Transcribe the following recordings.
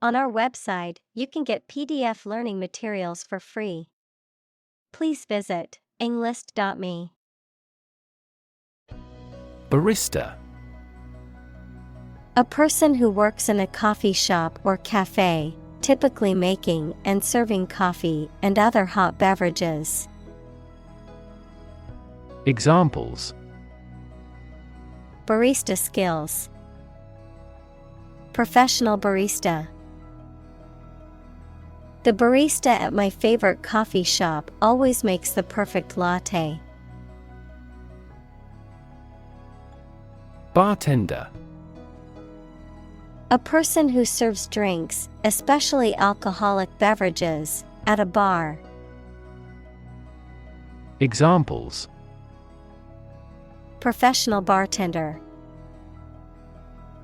On our website, you can get PDF learning materials for free. Please visit englist.me. Barista. A person who works in a coffee shop or cafe, typically making and serving coffee and other hot beverages. Examples: Barista skills. Professional barista. The barista at my favorite coffee shop always makes the perfect latte. Bartender. A person who serves drinks, especially alcoholic beverages, at a bar. Examples: Professional bartender.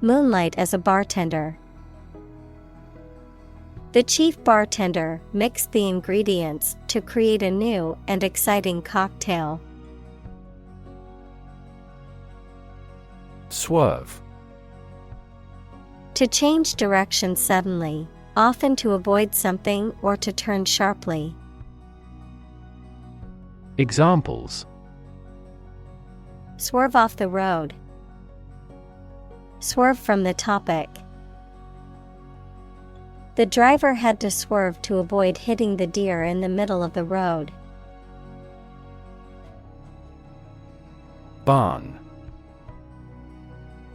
Moonlight as a bartender. The chief bartender mixed the ingredients to create a new and exciting cocktail. Swerve. To change direction suddenly, often to avoid something or to turn sharply. Examples: Swerve off the road. Swerve from the topic. The driver had to swerve to avoid hitting the deer in the middle of the road. Barn.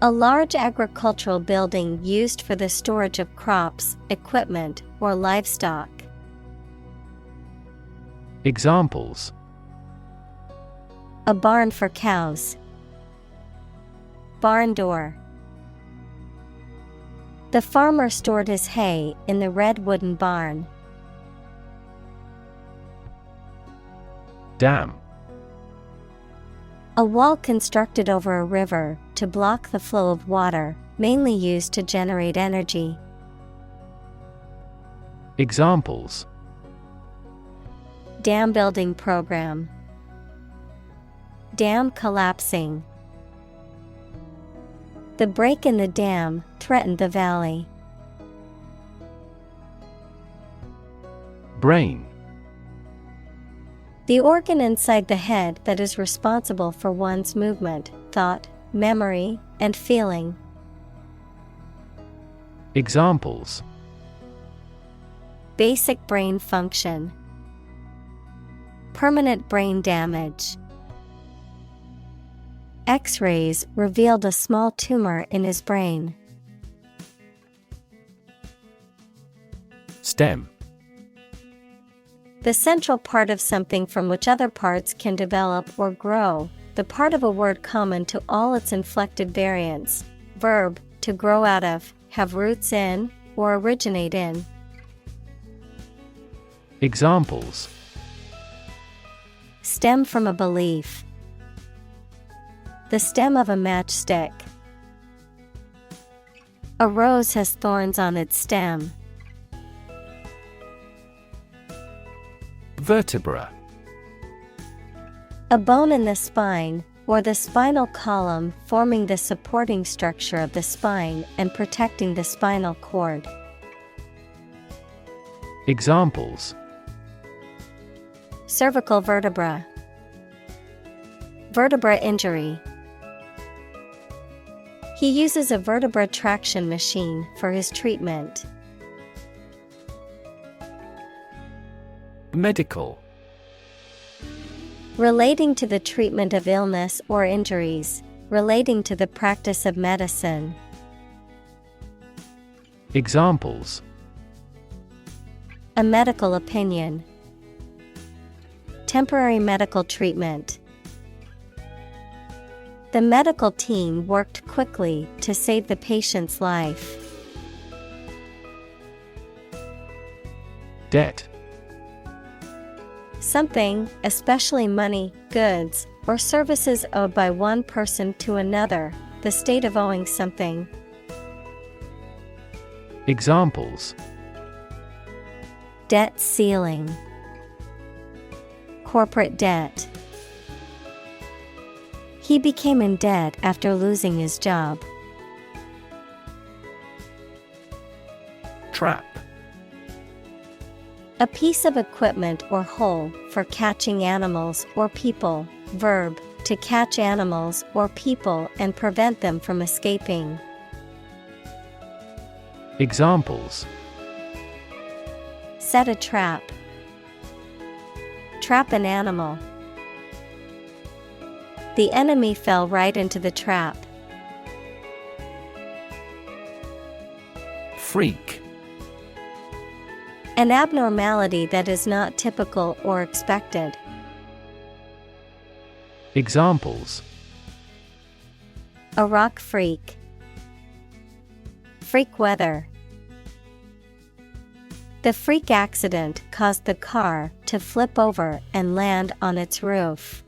A large agricultural building used for the storage of crops, equipment, or livestock. Examples: A barn for cows. Barn door. The farmer stored his hay in the red wooden barn. Dam. A wall constructed over a river to block the flow of water, mainly used to generate energy. Examples: Dam building program. Dam collapsing. The break in the dam threatened the valley. Brain. The organ inside the head that is responsible for one's movement, thought, memory, and feeling. Examples: Basic brain function. Permanent brain damage. X-rays revealed a small tumor in his brain. Stem. The central part of something from which other parts can develop or grow, the part of a word common to all its inflected variants. Verb, to grow out of, have roots in, or originate in. Examples: Stem from a belief. The stem of a matchstick. A rose has thorns on its stem. Vertebra. A bone in the spine, or the spinal column forming the supporting structure of the spine and protecting the spinal cord. Examples: Cervical vertebra. Vertebra injury. He uses a vertebra traction machine for his treatment. Medical. Relating to the treatment of illness or injuries, relating to the practice of medicine. Examples: A medical opinion. Temporary medical treatment. The medical team worked quickly to save the patient's life. Debt. Something, especially money, goods, or services owed by one person to another, the state of owing something. Examples: Debt ceiling. Corporate debt. He became in debt after losing his job. Trap. A piece of equipment or hole for catching animals or people. Verb, to catch animals or people and prevent them from escaping. Examples: Set a trap. Trap an animal. The enemy fell right into the trap. Freak. An abnormality that is not typical or expected. Examples: A rock freak. Freak weather. The freak accident caused the car to flip over and land on its roof.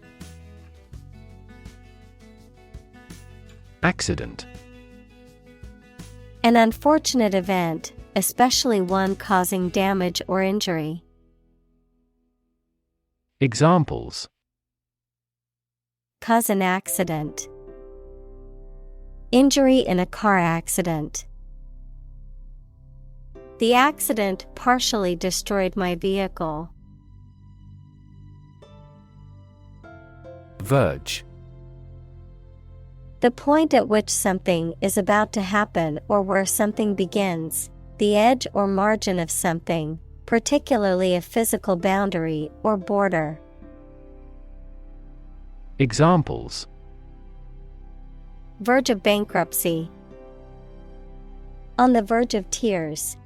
Accident. An unfortunate event, especially one causing damage or injury. Examples: Cause an accident. Injury in a car accident. The accident partially destroyed my vehicle. Verge. The point at which something is about to happen or where something begins, the edge or margin of something, particularly a physical boundary or border. Examples: Verge of bankruptcy. On the verge of tears.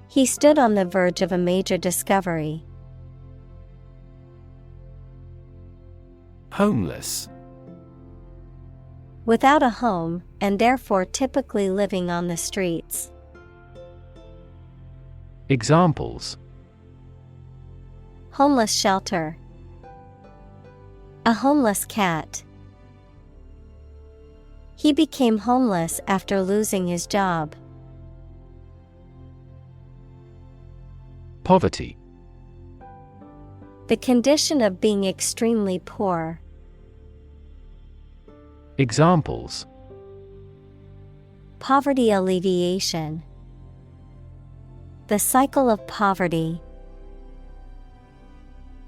He stood on the verge of a major discovery. Homeless. Without a home, and therefore typically living on the streets. Examples: Homeless shelter. A homeless cat. He became homeless after losing his job. Poverty. The condition of being extremely poor. Examples: Poverty alleviation. The cycle of poverty.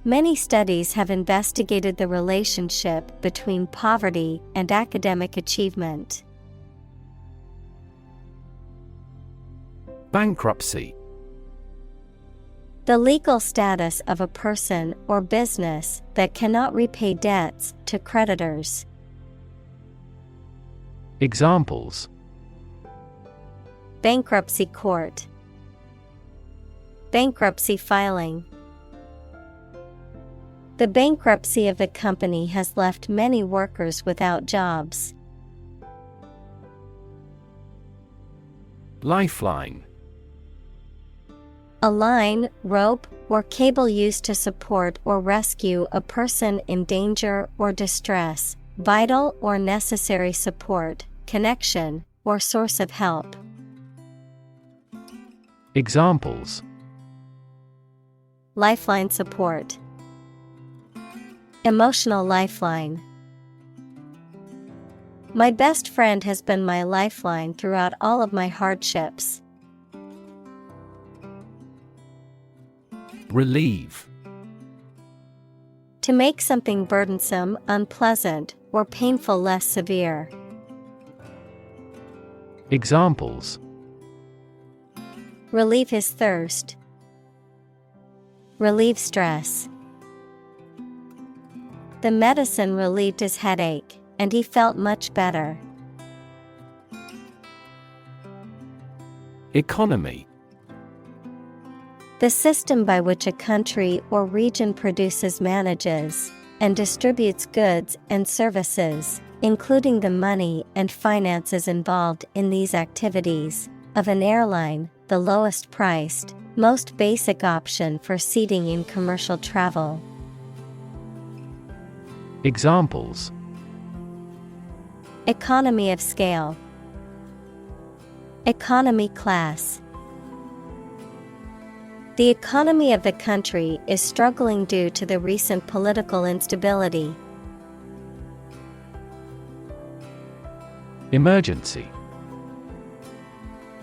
Many studies have investigated the relationship between poverty and academic achievement. Bankruptcy. The legal status of a person or business that cannot repay debts to creditors. Examples: Bankruptcy court. Bankruptcy filing. The bankruptcy of the company has left many workers without jobs. Lifeline. A line, rope, or cable used to support or rescue a person in danger or distress, vital or necessary support, connection, or source of help. Examples: Lifeline support. Emotional lifeline. My best friend has been my lifeline throughout all of my hardships. Relieve. To make something burdensome, unpleasant, or painful less severe. Examples: Relieve his thirst. Relieve stress. The medicine relieved his headache, and he felt much better. Economy. The system by which a country or region produces, manages, and distributes goods and services, including the money and finances involved in these activities, of an airline, the lowest priced, most basic option for seating in commercial travel. Examples: Economy of scale. Economy class. The economy of the country is struggling due to the recent political instability. Emergency.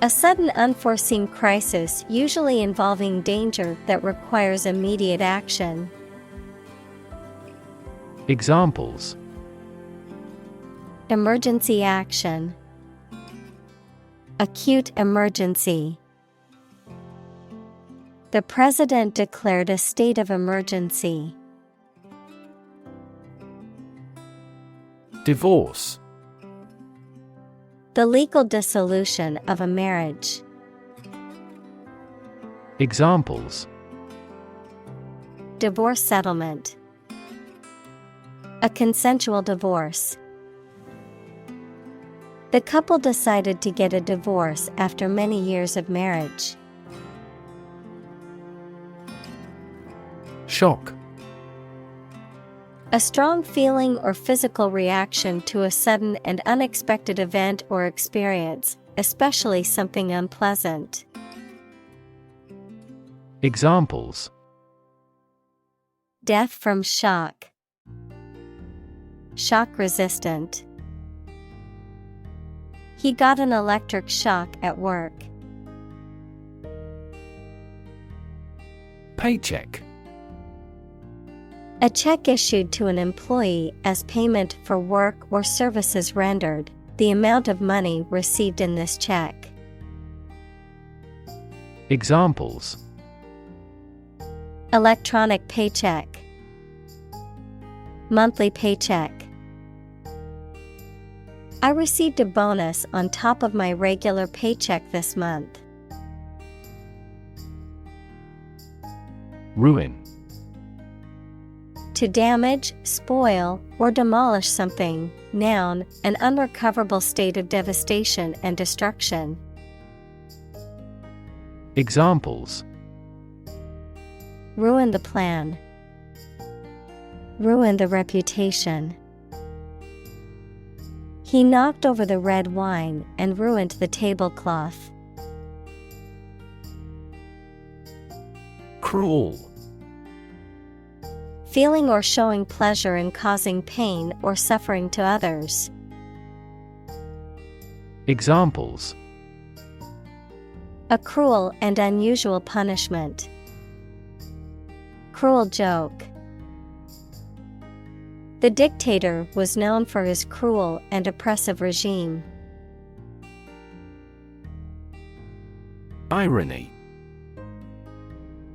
A sudden unforeseen crisis usually involving danger that requires immediate action. Examples: Emergency action. Acute emergency. The president declared a state of emergency. Divorce. The legal dissolution of a marriage. Examples: Divorce settlement. A consensual divorce. The couple decided to get a divorce after many years of marriage. Shock. A strong feeling or physical reaction to a sudden and unexpected event or experience, especially something unpleasant. Examples: Death from shock. Shock resistant. He got an electric shock at work. Paycheck. A check issued to an employee as payment for work or services rendered, the amount of money received in this check. Examples: Electronic paycheck. Monthly paycheck. I received a bonus on top of my regular paycheck this month. Ruin. To damage, spoil, or demolish something. Noun, an unrecoverable state of devastation and destruction. Examples: Ruin the plan. Ruin the reputation. He knocked over the red wine and ruined the tablecloth. Cruel. Feeling or showing pleasure in causing pain or suffering to others. Examples: A cruel and unusual punishment. Cruel joke. The dictator was known for his cruel and oppressive regime. Irony.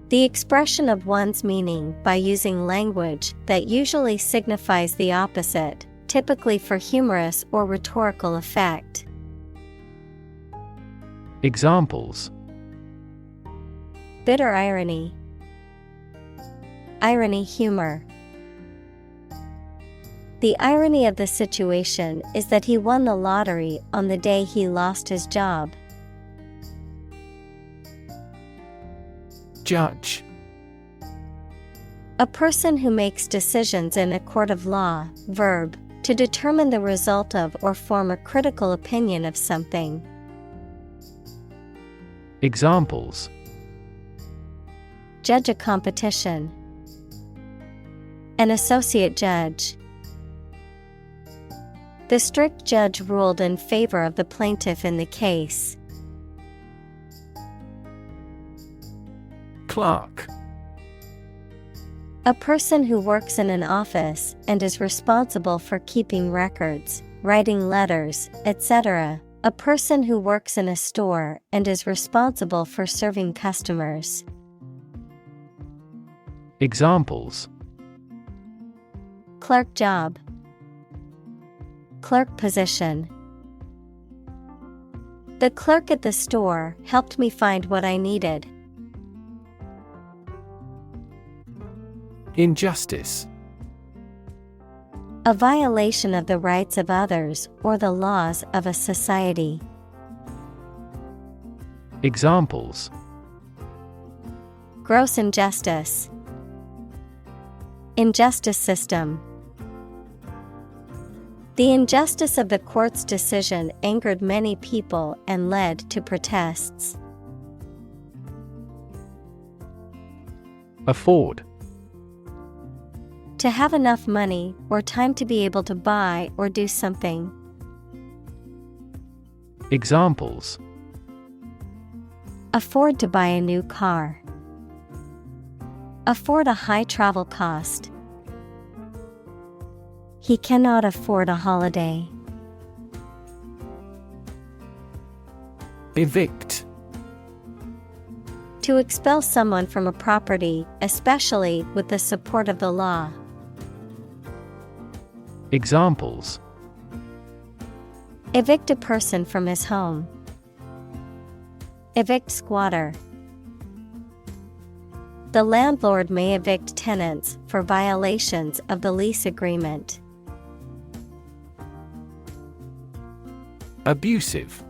The expression of one's meaning by using language that usually signifies the opposite, typically for humorous or rhetorical effect. Examples: Bitter irony. Irony humor. The irony of the situation is that he won the lottery on the day he lost his job. Judge. A person who makes decisions in a court of law. Verb, to determine the result of or form a critical opinion of something. Examples: Judge a competition. An associate judge. The strict judge ruled in favor of the plaintiff in the case. Clerk. A person who works in an office and is responsible for keeping records, writing letters, etc. A person who works in a store and is responsible for serving customers. Examples: Clerk job. Clerk position. The clerk at the store helped me find what I needed. Injustice. A violation of the rights of others or the laws of a society. Examples: Gross injustice. Injustice system. The injustice of the court's decision angered many people and led to protests. Afford. To have enough money or time to be able to buy or do something. Examples: Afford to buy a new car. Afford a high travel cost. He cannot afford a holiday. Evict. To expel someone from a property, especially with the support of the law. Examples: Evict a person from his home. Evict squatter. The landlord may evict tenants for violations of the lease agreement. Abusive.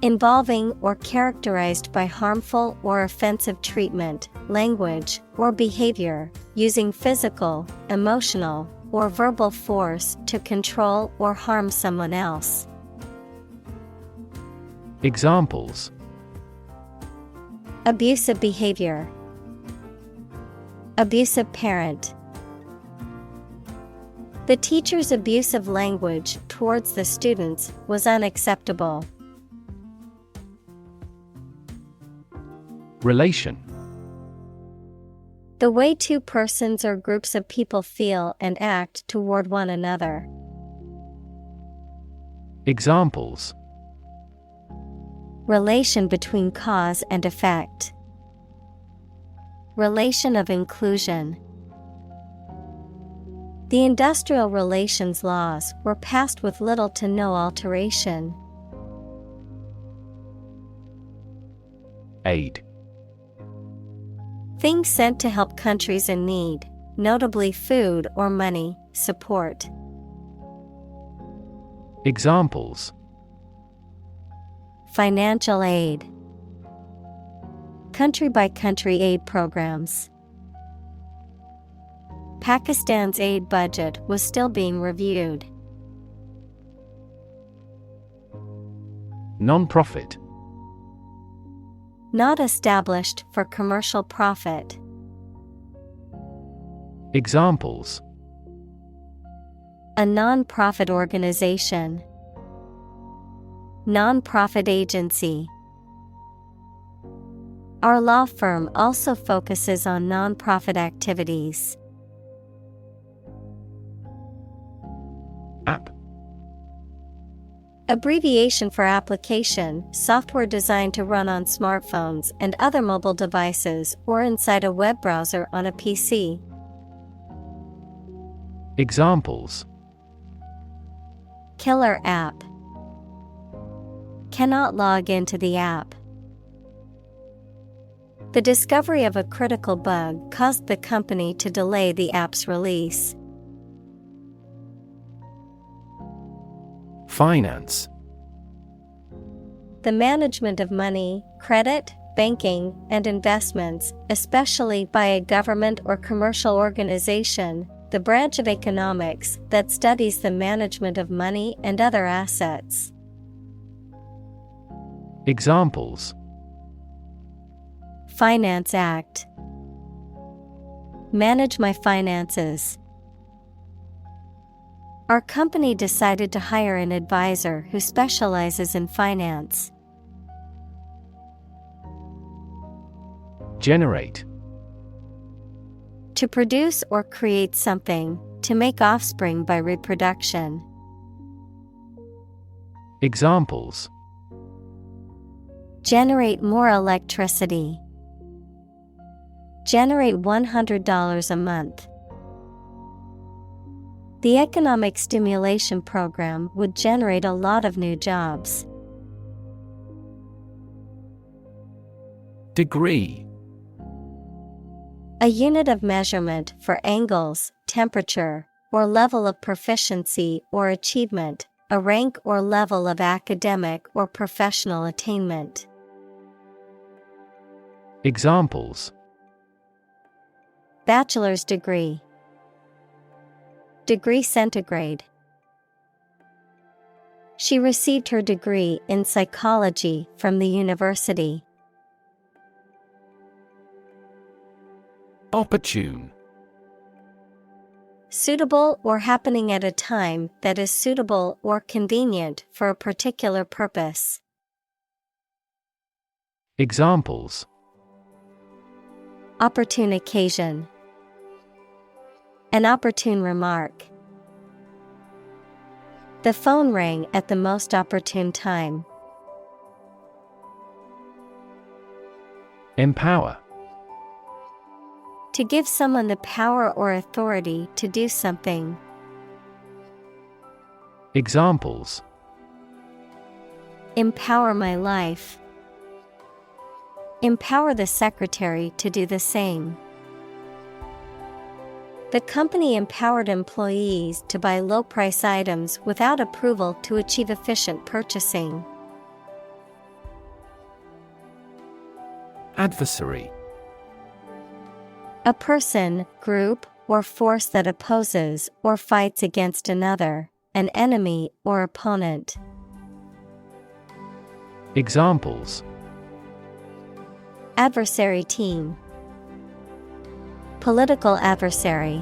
Involving or characterized by harmful or offensive treatment, language, or behavior, using physical, emotional, or verbal force to control or harm someone else. Examples: Abusive behavior. Abusive parent. The teacher's abusive language towards the students was unacceptable. Relation. The way two persons or groups of people feel and act toward one another. Examples: Relation between cause and effect. Relation of inclusion. The industrial relations laws were passed with little to no alteration. Aid. Things sent to help countries in need, notably food or money, support. Examples: Financial aid. Country-by-country aid programs. Pakistan's aid budget was still being reviewed. Non-profit. Not established for commercial profit. Examples: A non-profit organization. Non-profit agency. Our law firm also focuses on non-profit activities. App. Abbreviation for application, software designed to run on smartphones and other mobile devices or inside a web browser on a PC. Examples: Killer app. Cannot log into the app. The discovery of a critical bug caused the company to delay the app's release. Finance. The management of money, credit, banking, and investments, especially by a government or commercial organization, the branch of economics that studies the management of money and other assets. Examples: Finance Act. Manage my finances. Our company decided to hire an advisor who specializes in finance. Generate. To produce or create something, to make offspring by reproduction. Examples: Generate more electricity. Generate $100 a month. The economic stimulation program would generate a lot of new jobs. Degree. A unit of measurement for angles, temperature, or level of proficiency or achievement, a rank or level of academic or professional attainment. Examples: Bachelor's degree. Degree centigrade. She received her degree in psychology from the university. Opportune. Suitable or happening at a time that is suitable or convenient for a particular purpose. Examples: opportune occasion, an opportune remark. The phone rang at the most opportune time. Empower. To give someone the power or authority to do something. Examples: empower my life. Empower the secretary to do the same. The company empowered employees to buy low-price items without approval to achieve efficient purchasing. Adversary. A person, group, or force that opposes or fights against another, an enemy or opponent. Examples: adversary team. Political adversary.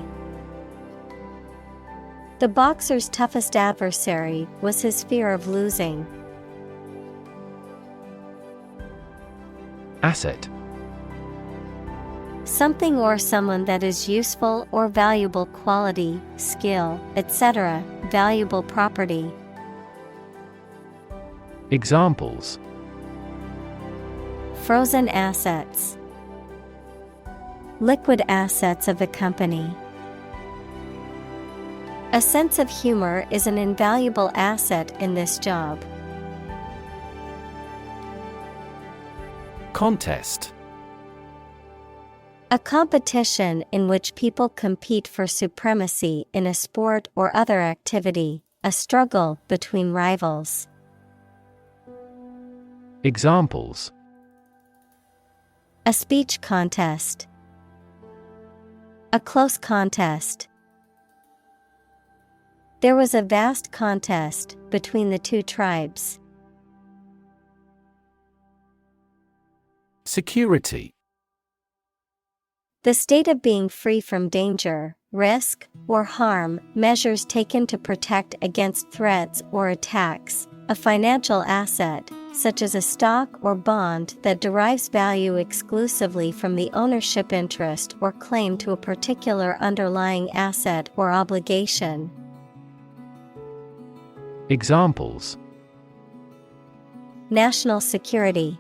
The boxer's toughest adversary was his fear of losing. Asset. Something or someone that is useful or valuable quality, skill, etc., valuable property. Examples: frozen assets. Liquid assets of the company. A sense of humor is an invaluable asset in this job. Contest. A competition in which people compete for supremacy in a sport or other activity, a struggle between rivals. Examples: a speech contest. A close contest. There was a vast contest between the two tribes. Security. The state of being free from danger, risk, or harm, measures taken to protect against threats or attacks, a financial asset, such as a stock or bond that derives value exclusively from the ownership interest or claim to a particular underlying asset or obligation. Examples: national security.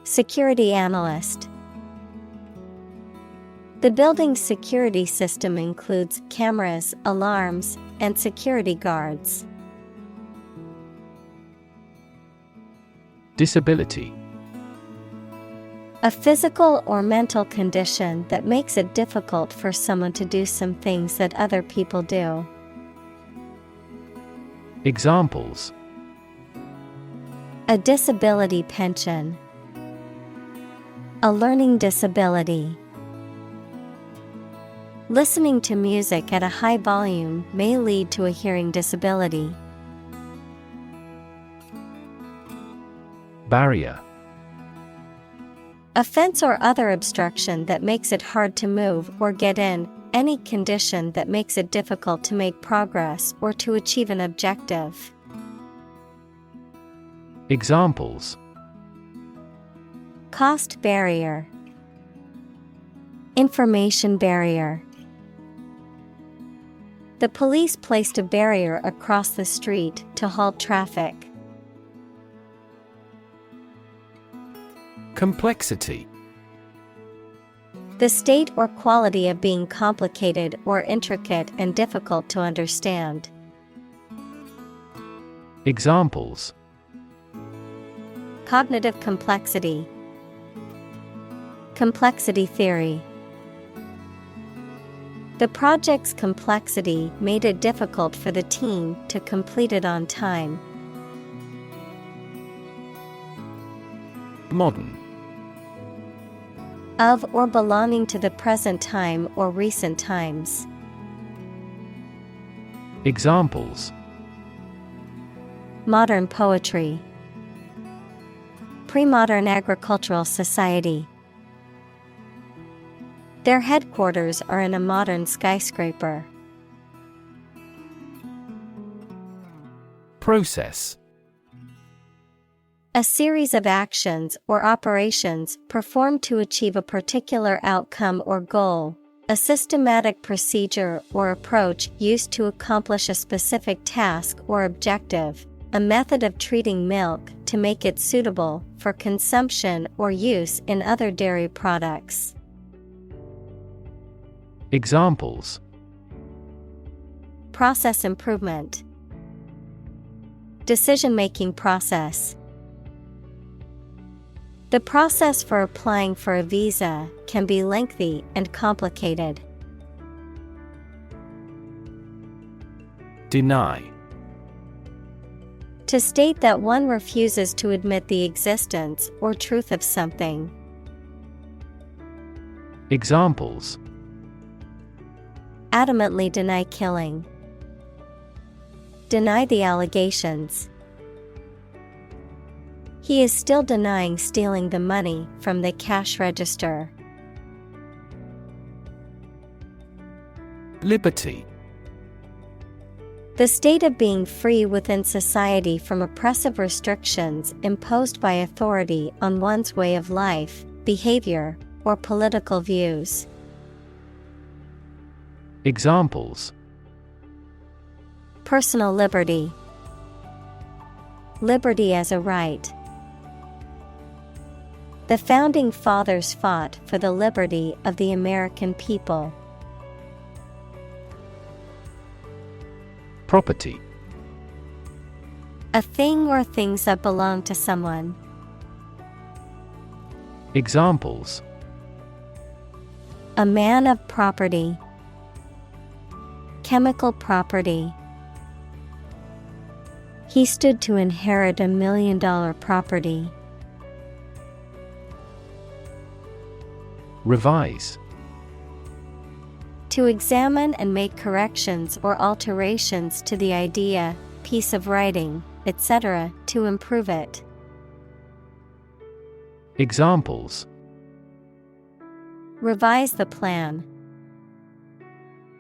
Security analyst. The building's security system includes cameras, alarms, and security guards. Disability. A physical or mental condition that makes it difficult for someone to do some things that other people do. Examples: a disability pension. A learning disability. Listening to music at a high volume may lead to a hearing disability. Barrier. A fence or other obstruction that makes it hard to move or get in, any condition that makes it difficult to make progress or to achieve an objective. Examples: cost barrier. Information barrier. The police placed a barrier across the street to halt traffic. Complexity. The state or quality of being complicated or intricate and difficult to understand. Examples: cognitive complexity. Complexity theory. The project's complexity made it difficult for the team to complete it on time. Modern. Of or belonging to the present time or recent times. Examples: modern poetry. Pre-modern agricultural society. Their headquarters are in a modern skyscraper. Process. A series of actions or operations performed to achieve a particular outcome or goal. A systematic procedure or approach used to accomplish a specific task or objective. A method of treating milk to make it suitable for consumption or use in other dairy products. Examples: Process improvement. Decision-making process. The process for applying for a visa can be lengthy and complicated. Deny. To state that one refuses to admit the existence or truth of something. Examples: Adamantly deny killing. Deny the allegations. He is still denying stealing the money from the cash register. Liberty. The state of being free within society from oppressive restrictions imposed by authority on one's way of life, behavior, or political views. Examples: Personal liberty. Liberty as a right. The founding fathers fought for the liberty of the American people. Property. A thing or things that belong to someone. Examples: A man of property. Chemical property. He stood to inherit $1 million property. Revise. To examine and make corrections or alterations to the idea, piece of writing, etc., to improve it. Examples: Revise the plan.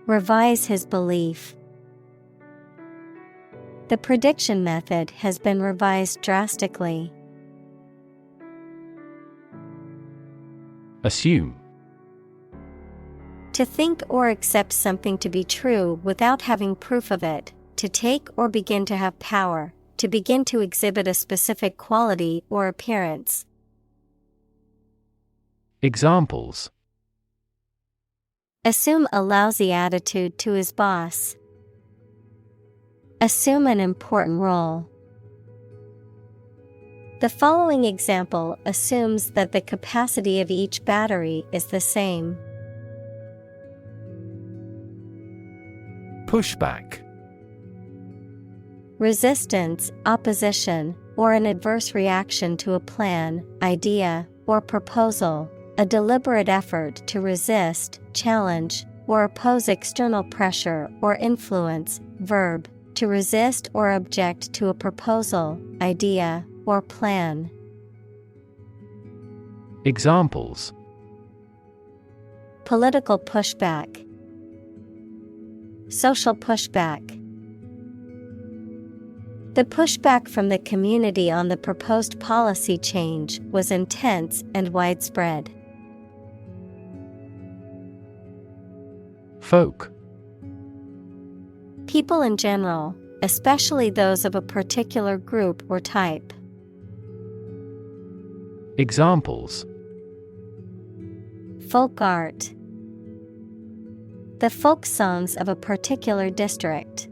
Revise his belief. The prediction method has been revised drastically. Assume. To think or accept something to be true without having proof of it, to take or begin to have power, to begin to exhibit a specific quality or appearance. Examples: Assume a lousy attitude to his boss. Assume an important role. The following example assumes that the capacity of each battery is the same. Pushback. Resistance, opposition, or an adverse reaction to a plan, idea, or proposal. A deliberate effort to resist, challenge, or oppose external pressure or influence. Verb, to resist or object to a proposal, idea, or plan. Examples: Political pushback. Social pushback. The pushback from the community on the proposed policy change was intense and widespread. Folk. People in general, especially those of a particular group or type. Examples: Folk art. The folk songs of a particular district.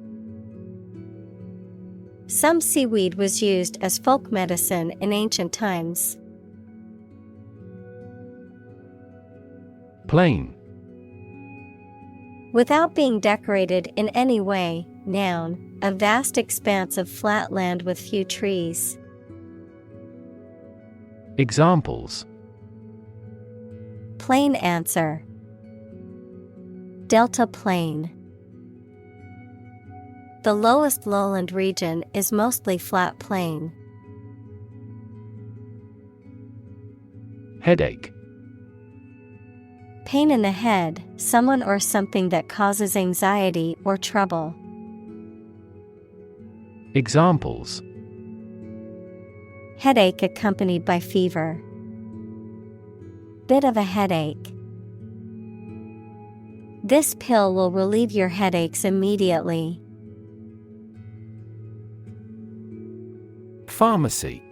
Some seaweed was used as folk medicine in ancient times. Plain. Without being decorated in any way. Noun, a vast expanse of flat land with few trees. Examples: Plain answer. Delta plain. The lowest lowland region is mostly flat plain. Headache. Pain in the head, someone or something that causes anxiety or trouble. Examples: Headache accompanied by fever. Bit of a headache. This pill will relieve your headaches immediately. Pharmacy.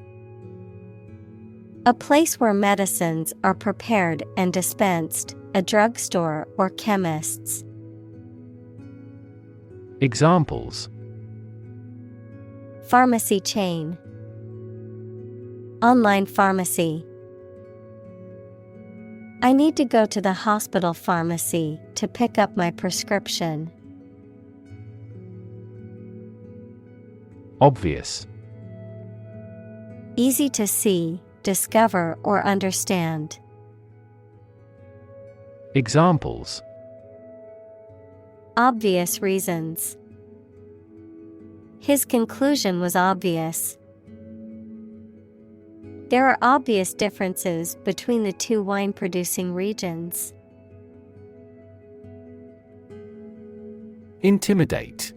A place where medicines are prepared and dispensed, a drugstore or chemist's. Examples: Pharmacy chain. Online pharmacy. I need to go to the hospital pharmacy to pick up my prescription. Obvious. Easy to see, discover or understand. Examples: Obvious reasons. His conclusion was obvious. There are obvious differences between the two wine-producing regions. Intimidate.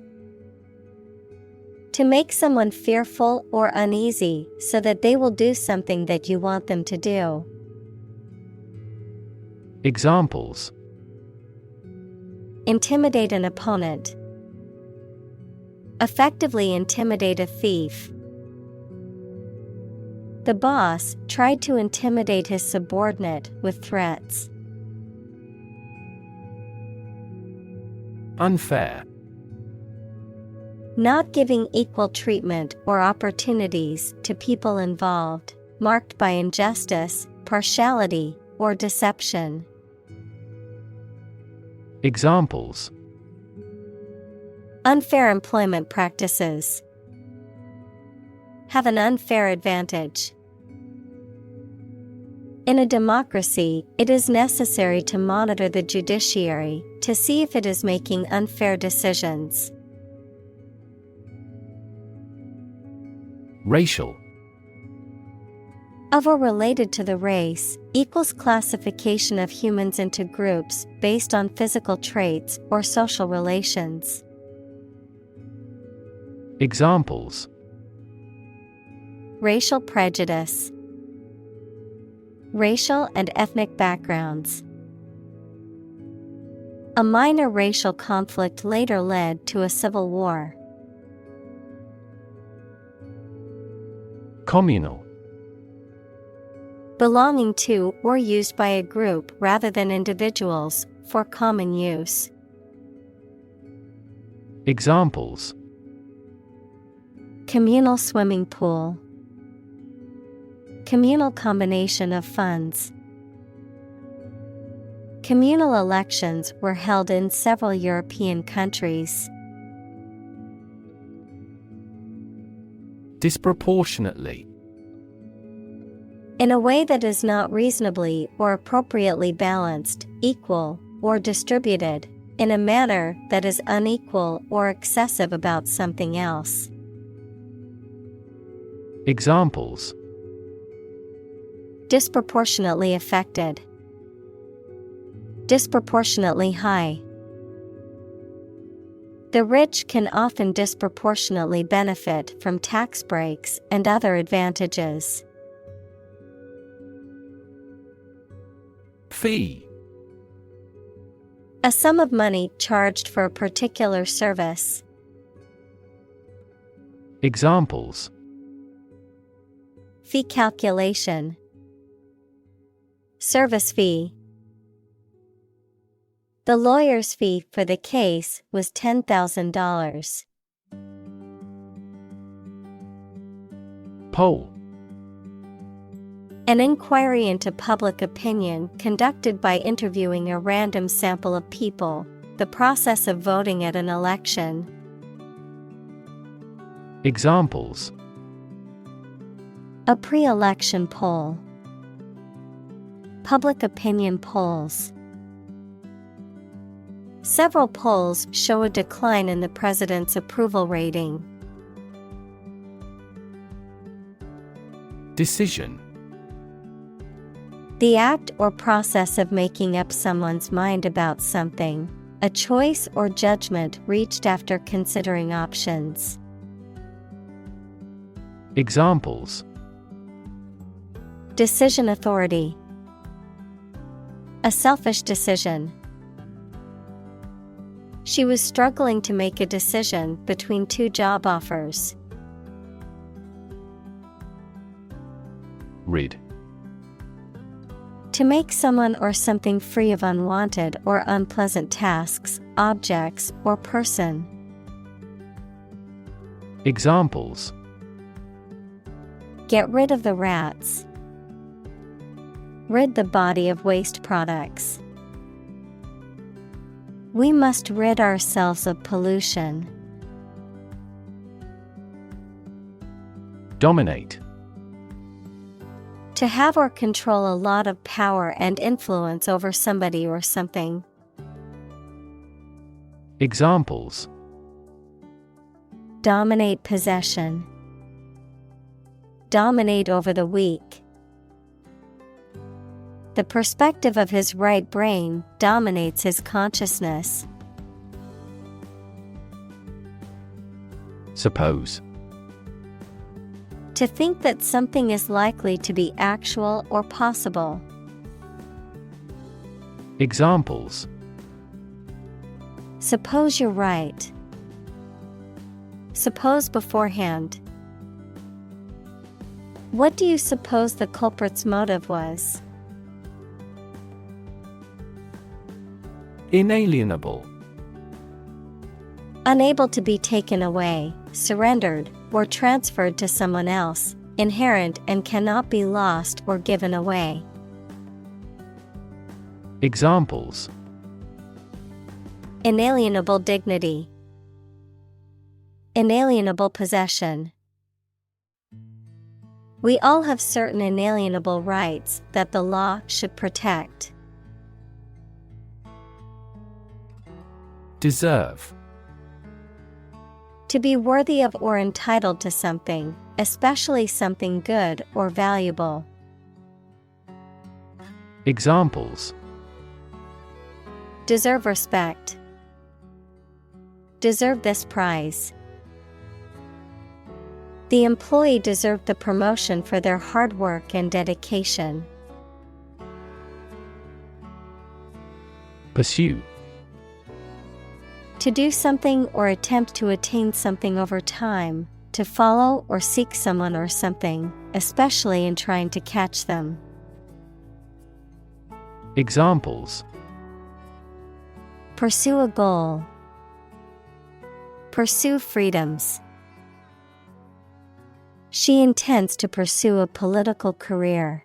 To make someone fearful or uneasy so that they will do something that you want them to do. Examples: Intimidate an opponent. Effectively intimidate a thief. The boss tried to intimidate his subordinate with threats. Unfair. Not giving equal treatment or opportunities to people involved, marked by injustice, partiality, or deception. Examples: Unfair employment practices. Have an unfair advantage. In a democracy, it is necessary to monitor the judiciary to see if it is making unfair decisions. Racial. Of or related to the race, equals classification of humans into groups based on physical traits or social relations. Examples: Racial prejudice. Racial and ethnic backgrounds. A minor racial conflict later led to a civil war. Communal. Belonging to or used by a group rather than individuals, for common use. Examples: Communal swimming pool. Communal combination of funds. Communal elections were held in several European countries. Disproportionately. In a way that is not reasonably or appropriately balanced, equal, or distributed, in a manner that is unequal or excessive about something else. Examples: Disproportionately affected. Disproportionately high. The rich can often disproportionately benefit from tax breaks and other advantages. Fee. A sum of money charged for a particular service. Examples: Fee calculation. Service fee. The lawyer's fee for the case was $10,000. Poll. An inquiry into public opinion conducted by interviewing a random sample of people, the process of voting at an election. Examples: A pre-election poll. Public opinion polls. Several polls show a decline in the president's approval rating. Decision. The act or process of making up someone's mind about something, a choice or judgment reached after considering options. Examples: Decision authority. A selfish decision. She was struggling to make a decision between two job offers. Rid. To make someone or something free of unwanted or unpleasant tasks, objects, or person. Examples: Get rid of the rats. Rid the body of waste products. We must rid ourselves of pollution. Dominate. To have or control a lot of power and influence over somebody or something. Examples: Dominate possession. Dominate over the weak. The perspective of his right brain dominates his consciousness. Suppose. To think that something is likely to be actual or possible. Examples: Suppose you're right. Suppose beforehand. What do you suppose the culprit's motive was? Inalienable. Unable to be taken away, surrendered, or transferred to someone else, inherent and cannot be lost or given away. Examples: Inalienable dignity. Inalienable possession. We all have certain inalienable rights that the law should protect. Deserve. To be worthy of or entitled to something, especially something good or valuable. Examples: Deserve respect. Deserve this prize. The employee deserved the promotion for their hard work and dedication. Pursue. To do something or attempt to attain something over time, to follow or seek someone or something, especially in trying to catch them. Examples: Pursue a goal. Pursue freedoms. She intends to pursue a political career.